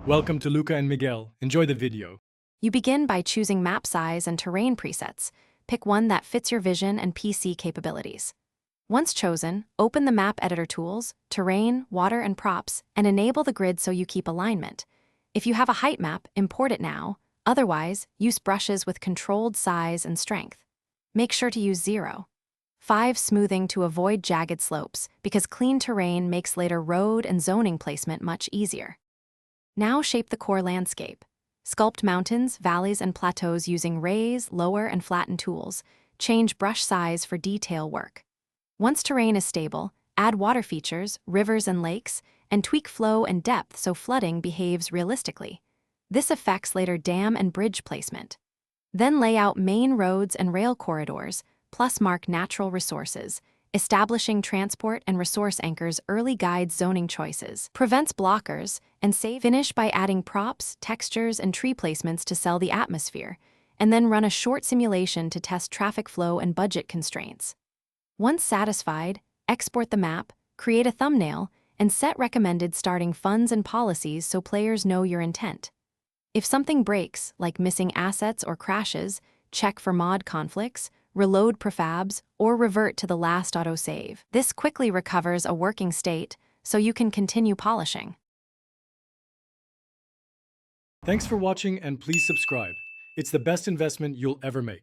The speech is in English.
Welcome to Luca and Miguel. Enjoy the video. You begin by choosing map size and terrain presets. Pick one that fits your vision and PC capabilities. Once chosen, open the map editor tools, terrain, water, and props, and enable the grid so you keep alignment. If you have a height map, import it now. Otherwise, use brushes with controlled size and strength. Make sure to use 0. 5. Smoothing to avoid jagged slopes, because clean terrain makes later road and zoning placement much easier. Now shape the core landscape. Sculpt mountains, valleys, and plateaus using raise, lower, and flatten tools. Change brush size for detail work. Once terrain is stable, add water features, rivers and lakes, and tweak flow and depth so flooding behaves realistically. This affects later dam and bridge placement. Then lay out main roads and rail corridors, plus mark natural resources. Establishing transport and resource anchors early guides zoning choices, prevents blockers, and finish by adding props, textures, and tree placements to sell the atmosphere, and then run a short simulation to test traffic flow and budget constraints. Once satisfied, export the map, create a thumbnail, and set recommended starting funds and policies so players know your intent. If something breaks, like missing assets or crashes, check for mod conflicts, reload prefabs, or revert to the last autosave. This quickly recovers a working state, so you can continue polishing. Thanks for watching and please subscribe. It's the best investment you'll ever make.